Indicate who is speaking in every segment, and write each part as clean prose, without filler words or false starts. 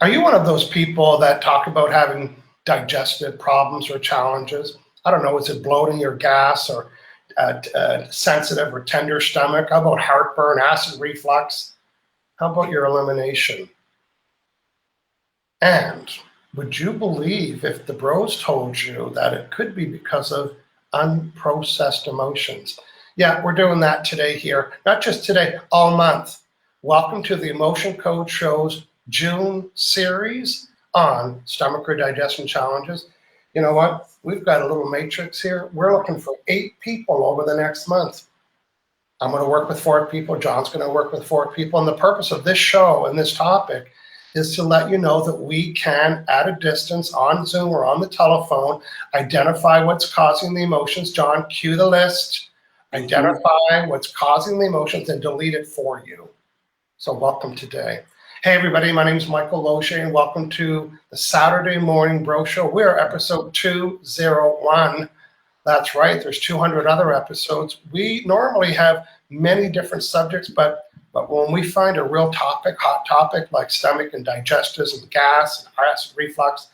Speaker 1: Are you one of those people that talk about having digestive problems or challenges? I don't know, is it bloating or gas or sensitive or tender stomach? How about heartburn, acid reflux? How about your elimination? And would you believe if the bros told you that it could be because of unprocessed emotions? Yeah, we're doing that today here. Not just today, all month. Welcome to the Emotion Code Show's June series on stomach or digestion challenges. You know what? We've got a little matrix here. We're looking for 8 people over the next month. I'm going to work with 4 people. John's going to work with 4 people. And the purpose of this show and this topic is to let you know that we can, at a distance, on Zoom or on the telephone, identify what's causing the emotions. John, cue the list. Identify what's causing the emotions and delete it for you. So welcome today. Hey everybody, my name is Michael Loche and welcome to the Saturday Morning Bro Show. We're episode 201. That's right, there's 200 other episodes. We normally have many different subjects, but when we find a real topic, hot topic like stomach and digestives and gas and acid reflux,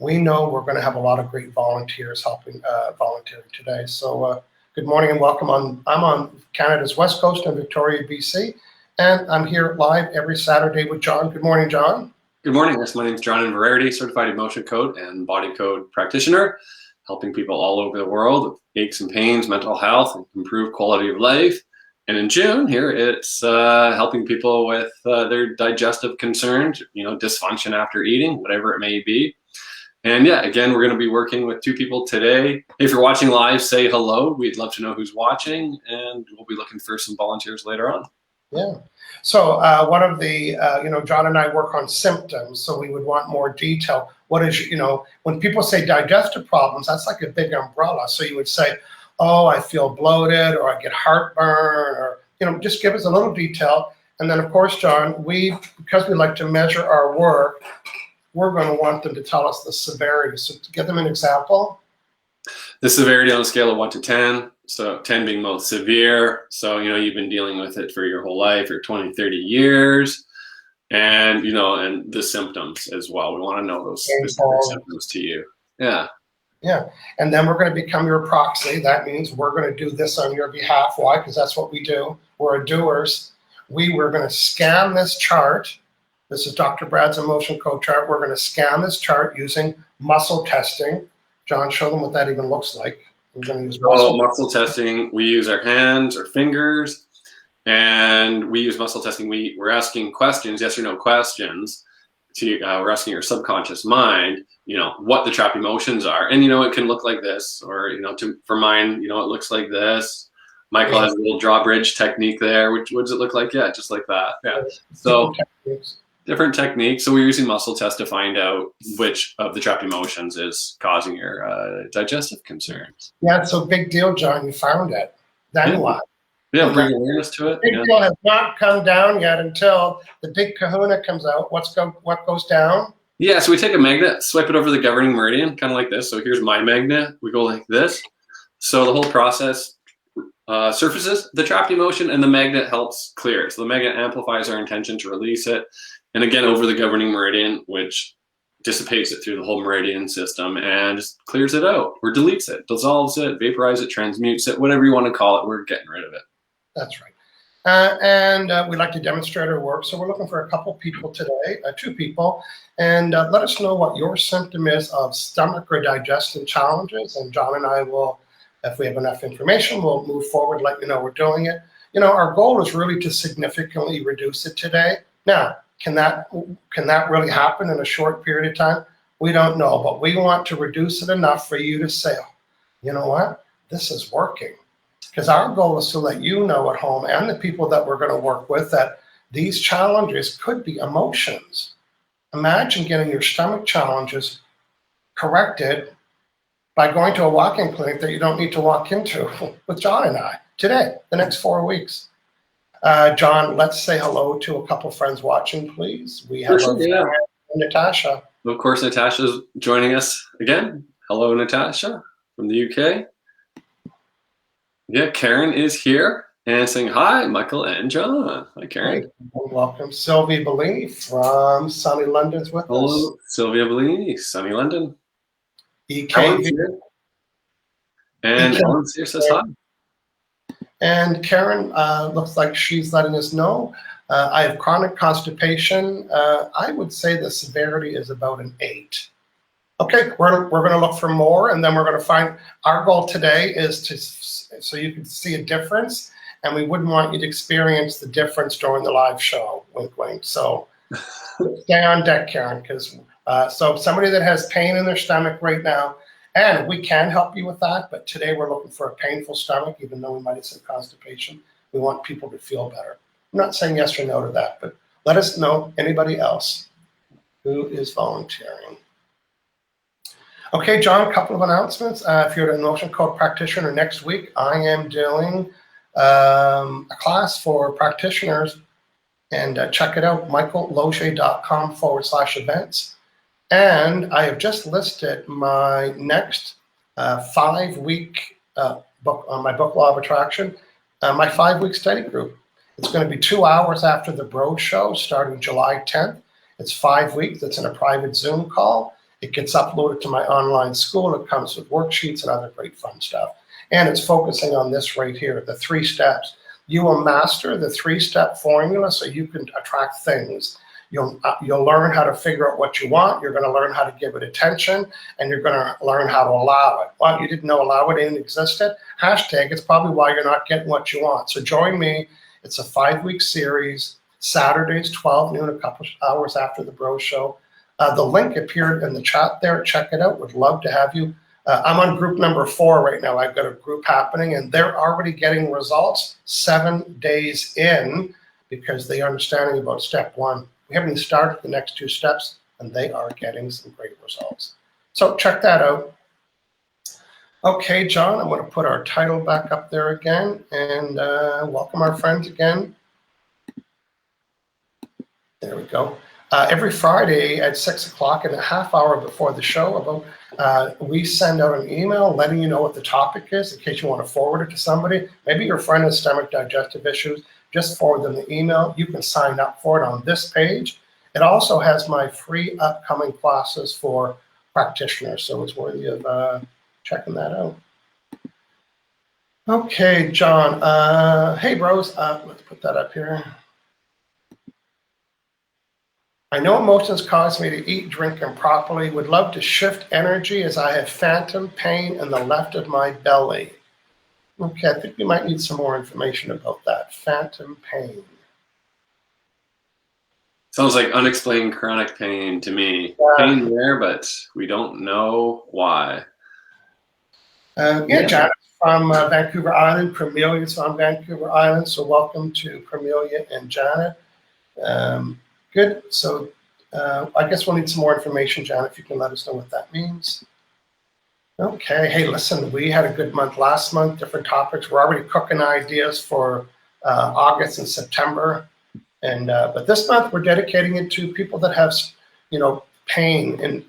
Speaker 1: we know we're going to have a lot of great volunteers helping volunteering today. So good morning and welcome. I'm on Canada's West Coast in Victoria, BC. And I'm here live every Saturday with John. Good morning, John.
Speaker 2: Good morning. Yes, my name is John Inverarity, certified emotion code and body code practitioner, helping people all over the world with aches and pains, mental health, and improve quality of life. And in June here, it's helping people with their digestive concerns, dysfunction after eating, whatever it may be. And yeah, again, we're going to be working with 2 people today. If you're watching live, say hello. We'd love to know who's watching, and we'll be looking for some volunteers later on.
Speaker 1: Yeah. So one of the, John and I work on symptoms, so we would want more detail. What is, when people say digestive problems, that's like a big umbrella. So you would say, oh, I feel bloated, or I get heartburn, or, just give us a little detail. And then, of course, John, because we like to measure our work, we're going to want them to tell us the severity. So to give them an example.
Speaker 2: The severity on a scale of 1 to 10. So 10 being most severe. So, you've been dealing with it for your whole life, or 20, 30 years. And, and the symptoms as well. We want to know those specific symptoms to you. Yeah.
Speaker 1: Yeah. And then we're going to become your proxy. That means we're going to do this on your behalf. Why? Because that's what we do. We're doers. We're going to scan this chart. This is Dr. Brad's emotion code chart. We're going to scan this chart using muscle testing. John, show them what that even looks like. We're going to use
Speaker 2: muscle testing. We use our hands or fingers, and we use muscle testing. We're asking questions, yes or no questions. We're asking your subconscious mind, what the trapped emotions are, and it can look like this, or for mine, it looks like this. Michael has a little drawbridge technique there. What does it look like? Yeah, just like that. Yeah. So different techniques. So we're using muscle test to find out which of the trapped emotions is causing your digestive concerns.
Speaker 1: Yeah, it's a big deal, John. You found it. Then what?
Speaker 2: Yeah, bring awareness to it.
Speaker 1: Big deal has not come down yet until the big kahuna comes out. What goes down?
Speaker 2: Yeah, so we take a magnet, swipe it over the governing meridian, kind of like this. So here's my magnet. We go like this. So the whole process surfaces the trapped emotion, and the magnet helps clear it. So the magnet amplifies our intention to release it. And again, over the governing meridian, which dissipates it through the whole meridian system and just clears it out, or deletes it, dissolves it, vaporizes it, transmutes it, whatever you want to call it, we're getting rid of it.
Speaker 1: That's right. And we like to demonstrate our work. So we're looking for a couple people today, 2 people. And let us know what your symptom is of stomach or digestive challenges. And John and I will, if we have enough information, we'll move forward, let you know we're doing it. Our goal is really to significantly reduce it today. Now, can that really happen in a short period of time? We don't know, but we want to reduce it enough for you to say, you know what, this is working. Because our goal is to let you know at home and the people that we're going to work with that these challenges could be emotions. Imagine getting your stomach challenges corrected by going to a walk-in clinic that you don't need to walk into with John and I today, the next 4 weeks. John, let's say hello to a couple friends watching, please. We have our friend Natasha.
Speaker 2: Of course, Natasha's joining us again. Hello, Natasha from the UK. Yeah, Karen is here. And saying hi, Michael and John. Hi, Karen.
Speaker 1: Hey, welcome Sylvia Bellini from sunny London's with us.
Speaker 2: Hello, Sylvia Bellini, sunny London. Ellen's
Speaker 1: EKV,
Speaker 2: here. And
Speaker 1: EKV.
Speaker 2: Ellen's here says hi.
Speaker 1: And Karen looks like she's letting us know. I have chronic constipation. I would say the severity is about an 8. Okay, we're going to look for more, and then we're going to find. Our goal today is to so you can see a difference, and we wouldn't want you to experience the difference during the live show. Wink, wink. So stay on deck, Karen, because so somebody that has pain in their stomach right now, and we can help you with that, but today we're looking for a painful stomach, even though we might have said constipation. We want people to feel better. I'm not saying yes or no to that, but let us know anybody else who is volunteering. Okay, John, a couple of announcements. If you're an Emotion Code Practitioner next week, I am doing a class for practitioners, and check it out, michaelloge.com/events. And I have just listed my next 5-week book on my book Law of Attraction, my 5-week study group. It's going to be 2 hours after the Bro Show, starting July 10th. It's 5 weeks. It's in a private Zoom call. It gets uploaded to my online school. It comes with worksheets and other great fun stuff. And it's focusing on this right here, the 3 steps. You will master the 3-step formula so you can attract things. You'll learn how to figure out what you want. You're going to learn how to give it attention, and you're going to learn how to allow it. Well, you didn't know allow it didn't existed. Hashtag, it's probably why you're not getting what you want. So join me. It's a 5-week series, Saturdays, 12 noon, a couple hours after the Bro Show. The link appeared in the chat there. Check it out. Would love to have you. I'm on group number 4 right now. I've got a group happening, and they're already getting results 7 days in because they are understanding about step 1. We haven't even started the next 2 steps, and they are getting some great results. So check that out. Okay, John, I'm going to put our title back up there again, and welcome our friends again. There we go. Every Friday at 6 o'clock, and a half hour before the show, we send out an email letting you know what the topic is in case you want to forward it to somebody. Maybe your friend has stomach digestive issues. Just forward them the email. You can sign up for it on this page. It also has my free upcoming classes for practitioners, so it's worthy of checking that out. Okay, John. Hey, bros. Let's put that up here. I know emotions cause me to eat, drink improperly. Would love to shift energy as I have phantom pain in the left of my belly. Okay, I think we might need some more information about that. Phantom pain.
Speaker 2: Sounds like unexplained chronic pain to me. Pain there, but we don't know why.
Speaker 1: Yeah, Janet from Vancouver Island. Premilia's from Vancouver Island, so welcome to Premilia and Janet. Good. So I guess we'll need some more information, Janet, if you can let us know what that means. Okay. Hey, listen, we had a good month last month, different topics. We're already cooking ideas for August and September. And but this month we're dedicating it to people that have, pain. And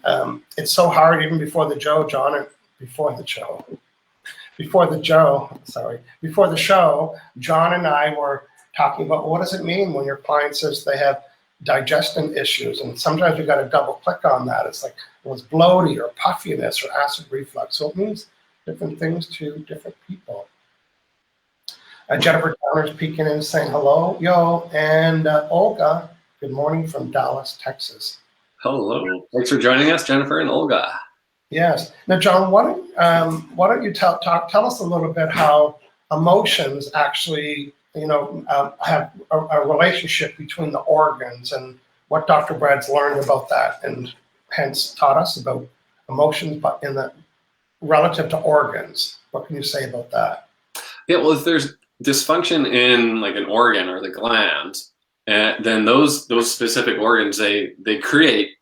Speaker 1: it's so hard even before the show, John, before the show, John and I were talking about what does it mean when your client says they have digestion issues, and sometimes we got to double click on that. It's like, well, it's bloaty or puffiness or acid reflux. So it means different things to different people. Jennifer Donner's peeking in saying hello, yo, and Olga, good morning from Dallas, Texas.
Speaker 2: Hello. Thanks for joining us, Jennifer and Olga.
Speaker 1: Yes. Now, John, why don't you tell us a little bit how emotions actually have a relationship between the organs and what Dr. Brad's learned about that and hence taught us about emotions, but in the relative to organs. What can you say about that?
Speaker 2: Yeah, well, if there's dysfunction in like an organ or the glands, then those specific organs, they create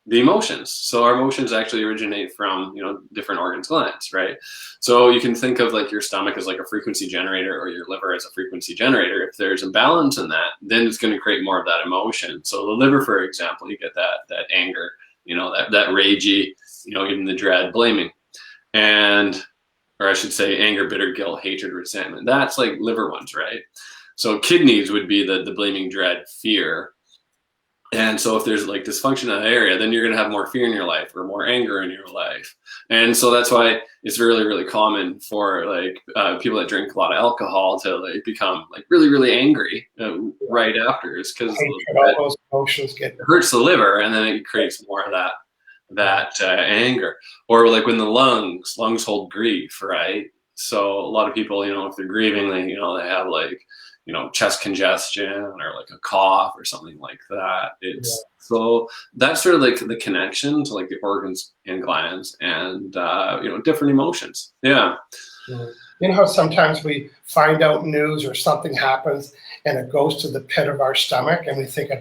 Speaker 2: the emotions. So our emotions actually originate from, different organs, glands, right? So you can think of like your stomach as like a frequency generator or your liver as a frequency generator. If there's imbalance in that, then it's going to create more of that emotion. So the liver, for example, you get that anger, that ragey, even the dread, blaming. And or I should say anger, bitter, guilt, hatred, resentment. That's like liver ones, right? So kidneys would be the blaming, dread, fear. And so if there's like dysfunction in that area, then you're going to have more fear in your life or more anger in your life. And so that's why it's really, really common for like people that drink a lot of alcohol to like become like really, really angry right after. It's because
Speaker 1: all those emotions
Speaker 2: it hurts the liver, and then it creates more of that anger. Or like when the lungs hold grief, right? So a lot of people, you know, if they're grieving, they have like, you know, chest congestion or like a cough or something like that. So that's sort of like the connection to like the organs and glands and different emotions. Yeah.
Speaker 1: You know how sometimes we find out news or something happens and it goes to the pit of our stomach and we think,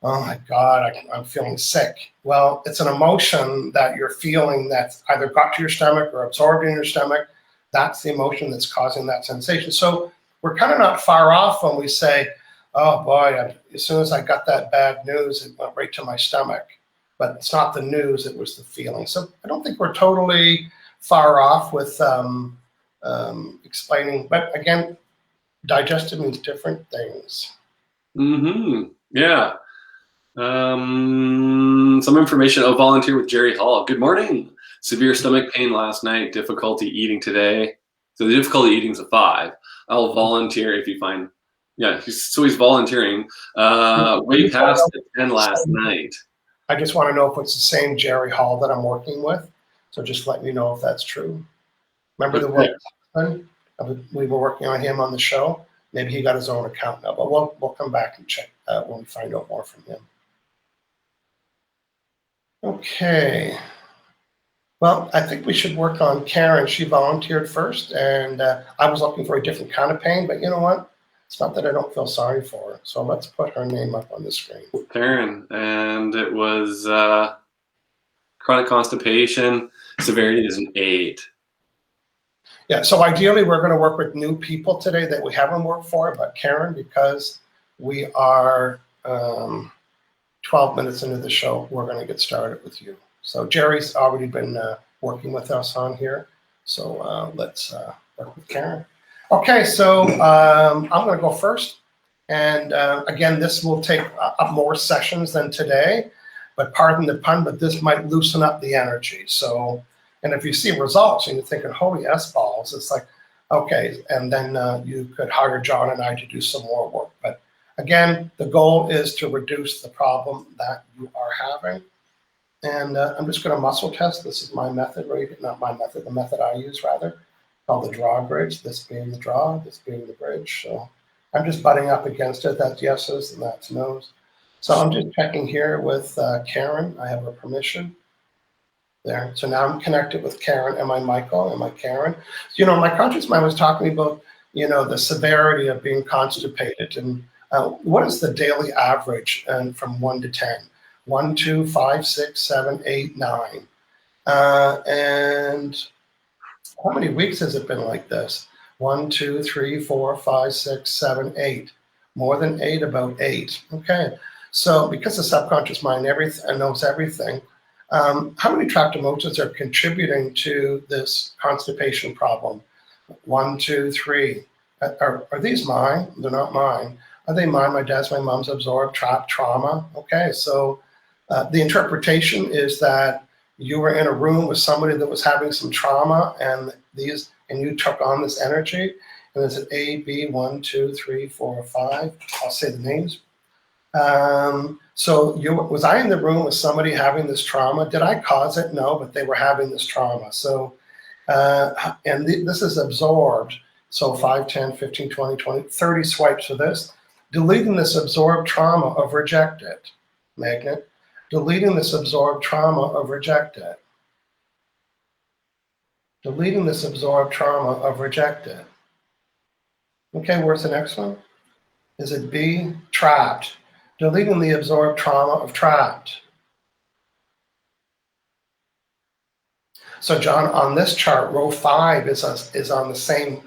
Speaker 1: oh my God, I'm feeling sick. Well, it's an emotion that you're feeling that's either got to your stomach or absorbed in your stomach. That's the emotion that's causing that sensation. So we're kind of not far off when we say, oh boy, as soon as I got that bad news, it went right to my stomach. But it's not the news, it was the feeling. So I don't think we're totally far off with explaining. But again, digestive means different things.
Speaker 2: Mm-hmm. Yeah. Some information. Oh, volunteer with Jerry Hall. Good morning. Severe stomach pain last night. Difficulty eating today. So the difficulty eating is a 5. I'll volunteer if you find. Yeah, he's volunteering. Way past the 10 last night.
Speaker 1: I just want to know if it's the same Jerry Hall that I'm working with. So just let me know if that's true. Remember the one we were working on him on the show? Maybe he got his own account now, but we'll come back and check when we find out more from him. Okay. Well, I think we should work on Karen. She volunteered first, and I was looking for a different kind of pain, but you know what? It's not that I don't feel sorry for her. So let's put her name up on the screen.
Speaker 2: Karen, and it was chronic constipation. Severity is an 8.
Speaker 1: Yeah, so ideally we're going to work with new people today that we haven't worked for, but Karen, because we are 12 minutes into the show, we're going to get started with you. So Jerry's already been working with us on here. So let's work with Karen. Okay, so I'm going to go first. And again, this will take up more sessions than today, but pardon the pun, but this might loosen up the energy. So, and if you see results and you're thinking, holy S-balls, it's like, okay, and then you could hire John and I to do some more work. But again, the goal is to reduce the problem that you are having. And I'm just going to muscle test. This is my method, right? Not my method, the method I use rather, called the draw bridge. This being the draw, this being the bridge. So I'm just butting up against it. That's yeses and that's nos. So I'm just checking here with Karen. I have her permission there. So now I'm connected with Karen. Am I Michael? Am I Karen? You know, my conscious mind was talking about, you know, the severity of being constipated and what is the daily average from 1 to 10? 1, 2, 5, 6, 7, 8, 9. And how many weeks has it been like this? 1, 2, 3, 4, 5, 6, 7, 8. More than 8, about 8. Okay. So because the subconscious mind knows everything, how many trapped emotions are contributing to this constipation problem? 1, 2, 3. Are these mine? They're not mine. Are they mine? My dad's, my mom's absorbed, trapped, trauma. Okay, so the interpretation is that you were in a room with somebody that was having some trauma, and you took on this energy. And is it A, B, 1, 2, 3, 4, 5? I'll say the names. So was I in the room with somebody having this trauma? Did I cause it? No, but they were having this trauma. So, this is absorbed. So 5, 10, 15, 20, 20, 30 swipes of this. Deleting this absorbed trauma of reject it. Magnet. Deleting this absorbed trauma of reject it. Deleting this absorbed trauma of reject it. Okay, where's the next one? Is it B? Trapped. Deleting the absorbed trauma of trapped. So John, on this chart, row 5 is on the same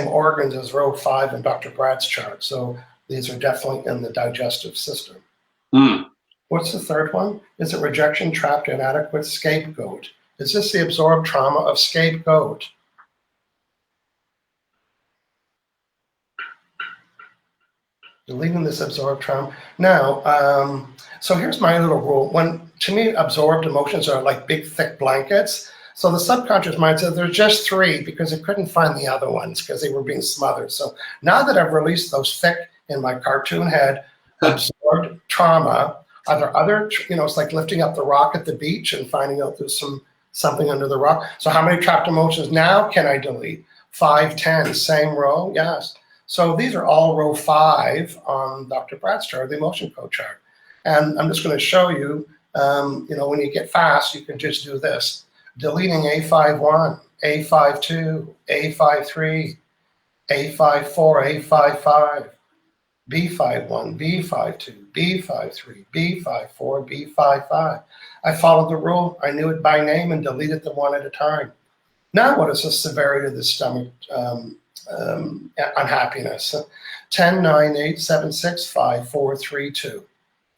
Speaker 1: organs as row 5 in Dr. Brad's chart. So these are definitely in the digestive system.
Speaker 2: Mm.
Speaker 1: What's the third one? Is it rejection, trapped, inadequate, scapegoat? Is this the absorbed trauma of scapegoat? Deleting this absorbed trauma. Now, so here's my little rule. To me, absorbed emotions are like big, thick blankets. So the subconscious mind said there's just 3 because it couldn't find the other ones because they were being smothered. So now that I've released those thick, in my cartoon head, absorbed trauma, are there other, it's like lifting up the rock at the beach and finding out there's something under the rock. So how many trapped emotions now can I delete? 5, 10, same row? Yes. So these are all row 5 on Dr. Brad's chart, the emotion code chart. And I'm just going to show you, when you get fast, you can just do this. Deleting A51, A52, A53, A54, A55, B51, B52, B53, B54, B55. I followed the rule. I knew it by name and deleted them one at a time. Now what is the severity of the stomach unhappiness? 10, 9, 8, 7, 6, 5, 4, 3, 2.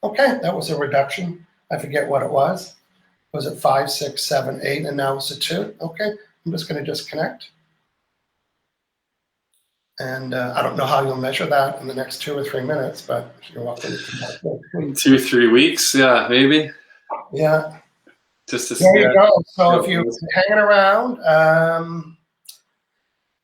Speaker 1: Okay, that was a reduction. I forget what it was. Was it 5, 6, 7, 8, and now it's a 2? Okay, I'm just going to disconnect. And I don't know how you'll measure that in the next 2 or 3 minutes, but you're welcome.
Speaker 2: 2 or 3 weeks, yeah, maybe.
Speaker 1: Yeah.
Speaker 2: Just to
Speaker 1: there you go. So if you're hanging around,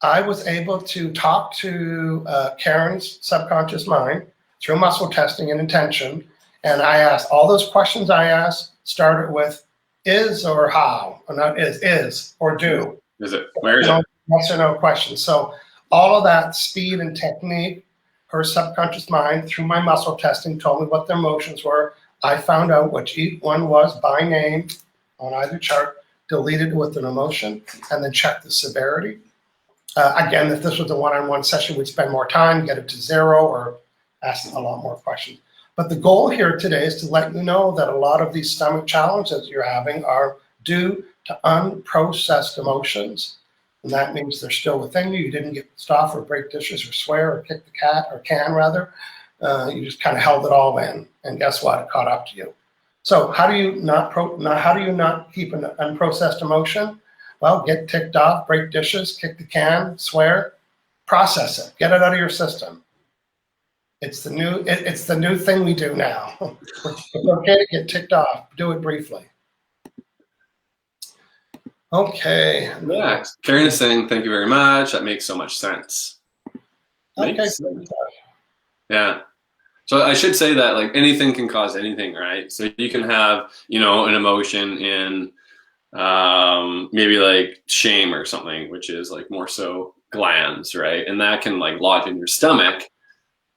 Speaker 1: I was able to talk to Karen's subconscious mind through muscle testing and intention. And I asked all those questions I asked started with is or how, or not is or do.
Speaker 2: Is it? Where is it?
Speaker 1: Yes or no questions. So all of that speed and technique, her subconscious mind through my muscle testing told me what their emotions were. I found out what each one was by name on either chart, deleted with an emotion, and then checked the severity. Again, if this was a one-on-one session, we'd spend more time, get it to 0, or ask a lot more questions. But the goal here today is to let you know that a lot of these stomach challenges you're having are due to unprocessed emotions. And that means they're still within you. You didn't get pissed off or break dishes or swear or kick the cat, or can rather. You just kind of held it all in. And guess what? It caught up to you. So how do you not keep an unprocessed emotion? Well, get ticked off, break dishes, kick the can, swear, process it, get it out of your system. It's the new thing we do now. It's okay to get ticked off. Do it briefly. Okay.
Speaker 2: Yeah, Karen is saying thank you very much. That makes so much sense.
Speaker 1: Okay.
Speaker 2: Yeah. So I should say that like anything can cause anything, right? So you can have, an emotion in maybe like shame or something, which is like more so glands, right? And that can like lodge in your stomach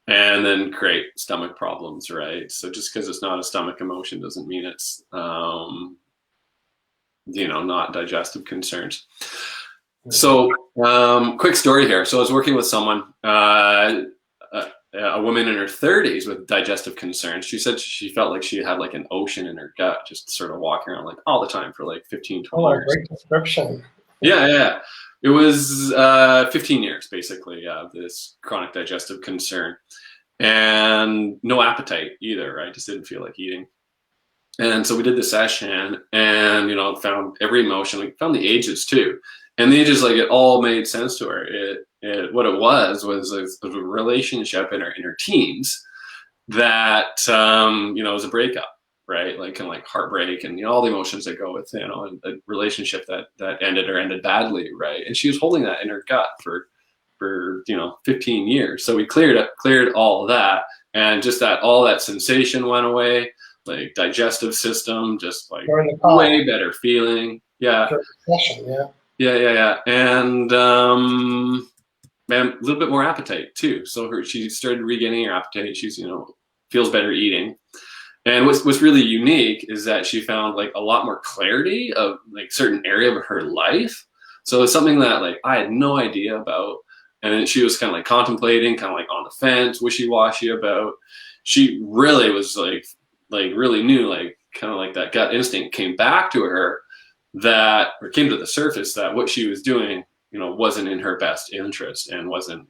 Speaker 2: and then create stomach problems, right? So just because it's not a stomach emotion doesn't mean it's, not digestive concerns. So quick story here. So I was working with someone, a woman in her 30s with digestive concerns. She said she felt like she had like an ocean in her gut, just sort of walking around like all the time for like 15, 20 years.
Speaker 1: Great description.
Speaker 2: Yeah. It was 15 years basically of this chronic digestive concern, and no appetite either, right? Just didn't feel like eating. And so we did the session and, found every emotion. We found the ages too. And the ages, like it all made sense to her. What it was a relationship in her teens that, was a breakup, right? Like kind of like heartbreak and all the emotions that go with, a relationship that ended badly, right? And she was holding that in her gut for 15 years. So we cleared all of that, and just all that sensation went away. Like digestive system, just like way better feeling. Yeah. Yeah. And man, a little bit more appetite too. So she started regaining her appetite. She's, feels better eating. And what's really unique is that she found like a lot more clarity of like certain area of her life. So it's something that like I had no idea about. And then she was kind of like contemplating, kind of like on the fence, wishy-washy about. She really was like really knew, like kind of like that gut instinct came back to her came to the surface that what she was doing, wasn't in her best interest and wasn't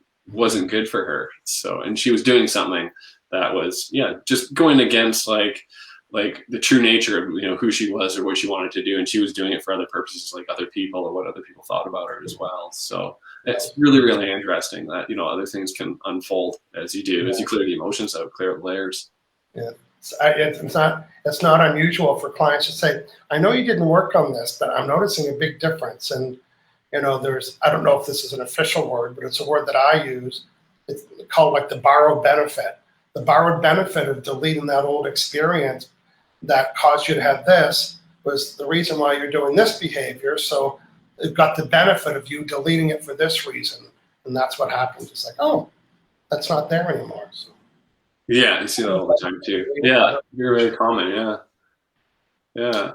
Speaker 2: good for her. So, and she was doing something that was, just going against like like the true nature of, you know, who she was or what she wanted to do, and she was doing it for other purposes, like other people or what other people thought about her as well. So it's really, really interesting that, you know, other things can unfold as you do, as you clear the emotions out, clear out layers.
Speaker 1: Yeah. It's not unusual for clients to say, I know you didn't work on this, but I'm noticing a big difference. And, you know, I don't know if this is an official word, but it's a word that I use. It's called like the borrowed benefit. The borrowed benefit of deleting that old experience that caused you to have this was the reason why you're doing this behavior. So it got the benefit of you deleting it for this reason. And that's what happens. It's like, oh, that's not there anymore. So.
Speaker 2: Yeah, I see that all the time too. Yeah, very, very common. Yeah. Yeah.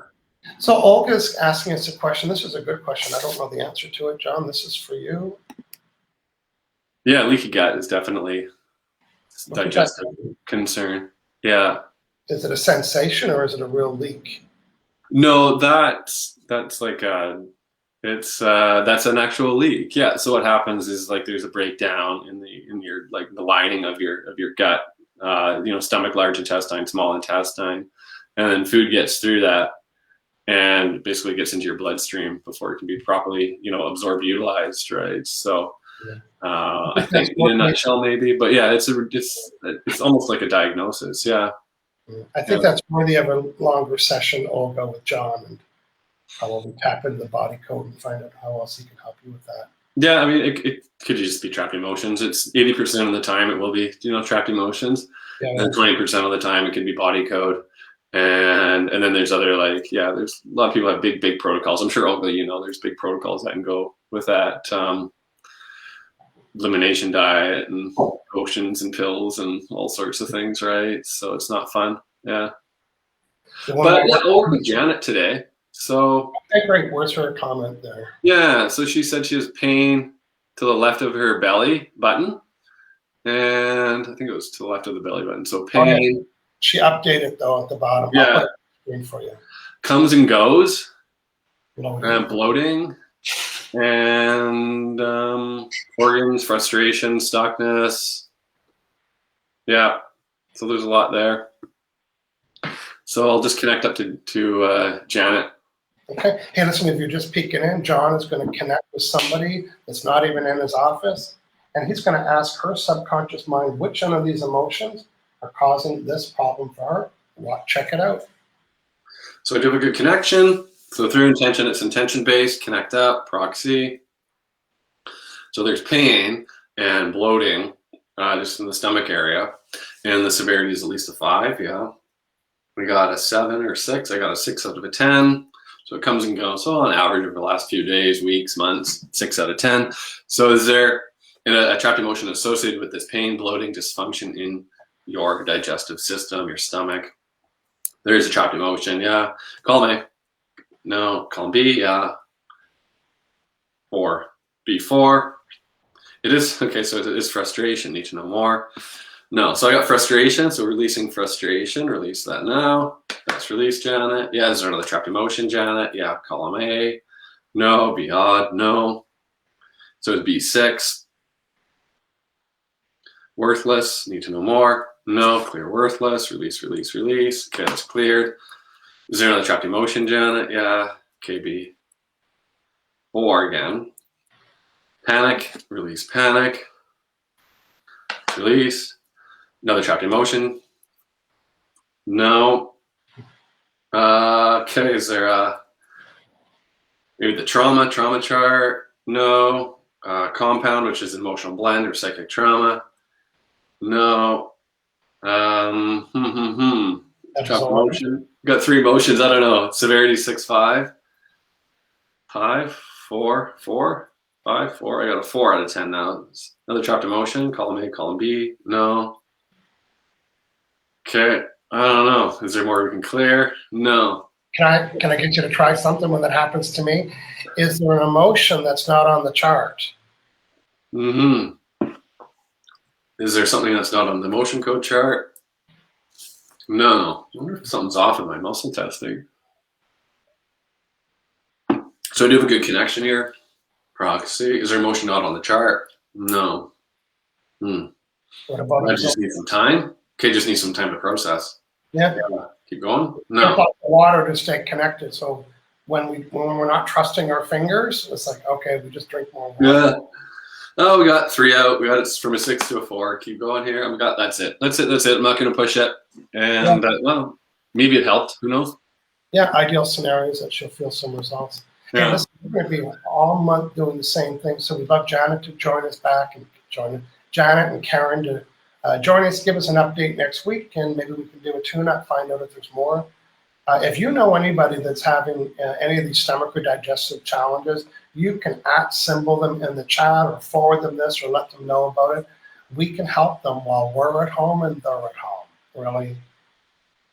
Speaker 1: So Olga's asking us a question. This is a good question. I don't know the answer to it, John. This is for you.
Speaker 2: Yeah, leaky gut is definitely a digestive concern. Yeah.
Speaker 1: Is it a sensation or is it a real leak?
Speaker 2: No, that's like that's an actual leak. Yeah. So what happens is like there's a breakdown in your like the lining of your gut. You know, stomach, large intestine, small intestine, and then food gets through that and basically gets into your bloodstream before it can be properly, you know, absorbed, utilized, right? So I think in a nutshell, maybe, but yeah, it's almost like a diagnosis. Yeah.
Speaker 1: I think that's worthy of a longer session, Olga, with John, and probably tap into the body code and find out how else he can help you with that.
Speaker 2: Yeah, I mean, it could just be trapped emotions. It's 80% of the time it will be, you know, trapped emotions, and 20% of the time it can be body code, and then there's other like, yeah, there's a lot of people have big protocols. I'm sure, Olga, you know, there's big protocols that can go with that. Elimination diet and potions and pills and all sorts of things, right? So it's not fun. Yeah. But yeah, over to Janet today. So
Speaker 1: okay, great. Where's her comment there?
Speaker 2: Yeah, so she said she has pain to the left of her belly button, and I think it was to the left of the belly button. So pain.
Speaker 1: Okay. She updated though at the bottom.
Speaker 2: Yeah.
Speaker 1: I'll put it in for you.
Speaker 2: Comes and goes.
Speaker 1: Bloating.
Speaker 2: And bloating. And organs, frustration, stuckness. Yeah, so there's a lot there. So I'll just connect up to Janet.
Speaker 1: Okay. Hey, listen, if you're just peeking in, John is going to connect with somebody that's not even in his office, and he's going to ask her subconscious mind which one of these emotions are causing this problem for her. Check it out.
Speaker 2: So I do have a good connection. So through intention, it's intention-based, connect up, proxy. So there's pain and bloating just in the stomach area, and the severity is at least a 5, yeah. We got a 7 or 6. I got a 6 out of a 10. So it comes and goes. So on average over the last few days, weeks, months, 6 out of 10. So is there a trapped emotion associated with this pain, bloating, dysfunction in your digestive system, your stomach? There is a trapped emotion, yeah. Column A. No. Column B, yeah. 4. B4. It is, okay, so it is frustration. Need to know more. No, so I got frustration, so releasing frustration. Release that now. That's released, Janet. Yeah, is there another trapped emotion, Janet? Yeah, column A. No, be odd, no. So it'd be 6. Worthless, need to know more. No, clear worthless. Release, release, release. Okay, that's cleared. Is there another trapped emotion, Janet? Yeah, KB. 4 again. Panic, release panic. Release. Another trapped emotion. No. Okay, is there maybe the trauma chart? No. Compound, which is an emotional blend or psychic trauma? No. Trapped emotion. Got 3 emotions. I don't know. Severity 6, 5. 5, 4, 4, 5, 4. I got a 4 out of 10 now. Another trapped emotion. Column A, column B. No. Okay. I don't know. Is there more we can clear? No.
Speaker 1: Can I get you to try something when that happens to me? Is there an emotion that's not on the chart?
Speaker 2: Mm-hmm. Is there something that's not on the emotion code chart? No. I wonder if something's off in my muscle testing. So I do have a good connection here. Proxy. Is there emotion not on the chart? No.
Speaker 1: What about
Speaker 2: I just need some time. Okay, just need some time to process.
Speaker 1: Yeah.
Speaker 2: Keep going.
Speaker 1: Drink
Speaker 2: No.
Speaker 1: lots of water to stay connected. So when we're not trusting our fingers, it's like, okay, we just drink more water.
Speaker 2: Yeah. Oh, we got 3 out. We got it from a 6 to a 4. Keep going here. We got that's it. That's it. I'm not going to push it. And well, maybe it helped. Who knows?
Speaker 1: Yeah, ideal scenarios that she'll feel some results.
Speaker 2: Yeah.
Speaker 1: Hey, listen, we're going to be all month doing the same thing. So we'd love Janet to join us back and Janet and Karen to join us, give us an update next week, and maybe we can do a tune-up, find out if there's more. If you know anybody that's having any of these stomach or digestive challenges, you can @ them in the chat or forward them this or let them know about it. We can help them while we're at home and they're at home. Really,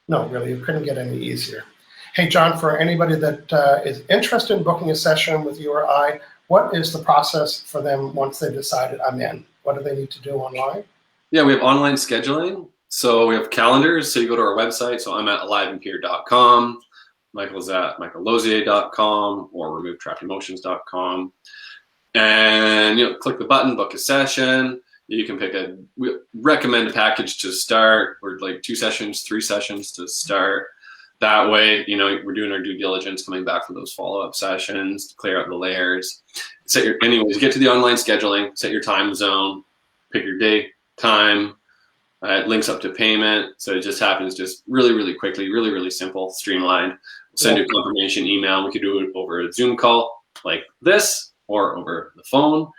Speaker 1: no, really, it couldn't get any easier. Hey, John, for anybody that is interested in booking a session with you or I, what is the process for them once they've decided I'm in? What do they need to do online?
Speaker 2: Yeah, we have online scheduling. So we have calendars. So you go to our website. So I'm at aliveandpure.com. Michael's at michaellozier.com or removetrappemotions.com. And click the button, book a session. You can pick we recommend a package to start, or like 2 sessions, 3 sessions to start. That way, we're doing our due diligence, coming back for those follow-up sessions to clear out the layers. Anyways, get to the online scheduling, set your time zone, pick your day, time. It links up to payment, so it just happens just really, really quickly, really, really simple, streamlined. Send you a confirmation email. We could do it over a Zoom call like this or over the phone.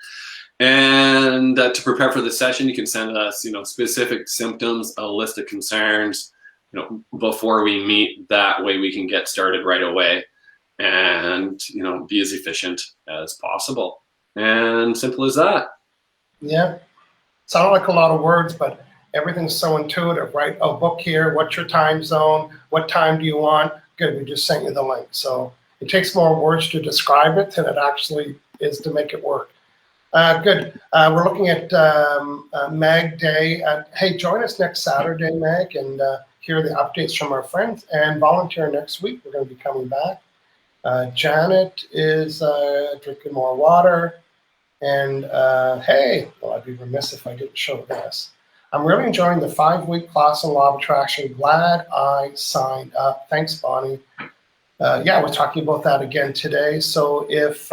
Speaker 2: And to prepare for the session, you can send us, specific symptoms, a list of concerns, before we meet. That way we can get started right away and, be as efficient as possible. And simple as that. Yeah. Sound like a lot of words, but everything's so intuitive, right? Oh, book here. What's your time zone? What time do you want? Good. We just sent you the link. So it takes more words to describe it than it actually is to make it work. Good. We're looking at Meg Day. Hey, join us next Saturday, Meg, and hear the updates from our friends and volunteer next week. We're going to be coming back. Janet is drinking more water. And hey, well, I'd be remiss if I didn't show this. I'm really enjoying the 5-week class on law of attraction. Glad I signed up. Thanks, Bonnie. Yeah, we're talking about that again today. So if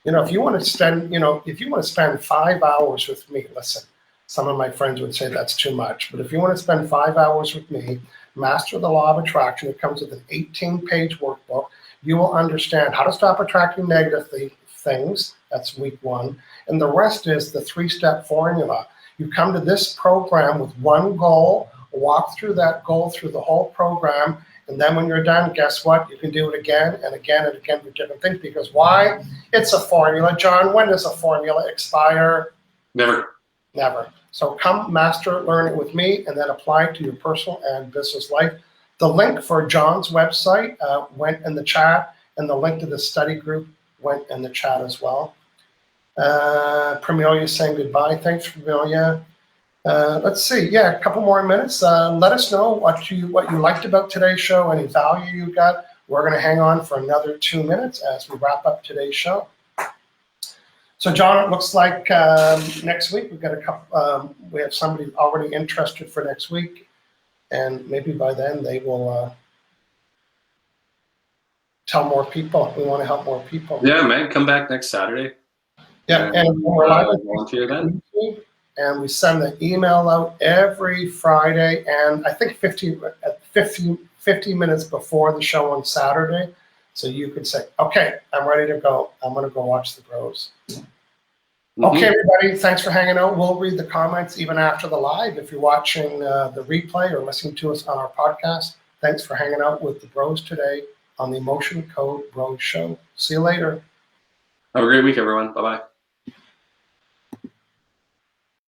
Speaker 2: if you want to spend 5 hours with me, listen, some of my friends would say that's too much, but if you want to spend 5 hours with me, master the law of attraction. It comes with an 18-page workbook. You will understand how to stop attracting negative things. That's week 1. And the rest is the 3-step formula. You come to this program with one goal, walk through that goal through the whole program, and then when you're done, guess what? You can do it again and again and again with different things. Because why? It's a formula. John, when does a formula expire? Never.
Speaker 1: Never. So come master, learn it with me, and then apply it to your personal and business life. The link for John's website went in the chat, and the link to the study group went in the chat as well. Premilia saying goodbye. Thanks, Premilia. Let's see. Yeah, a couple more minutes. Let us know what you liked about today's show, any value you got. We're going to hang on for another 2 minutes as we wrap up today's show. So, John, it looks like next week we've got a couple. We have somebody already interested for next week, and maybe by then they will tell more people. We want to help more people.
Speaker 2: Yeah, Meg, come back next Saturday.
Speaker 1: Yeah, and we're live
Speaker 2: volunteer then.
Speaker 1: And we send the email out every Friday, and I think 50 minutes before the show on Saturday. So you could say, okay, I'm ready to go. I'm going to go watch the pros. Okay, everybody, thanks for hanging out. We'll read the comments even after the live. If you're watching the replay or listening to us on our podcast, thanks for hanging out with the bros today on the Emotion Code Bros Show. See you later.
Speaker 2: Have a great week, everyone. Bye-bye.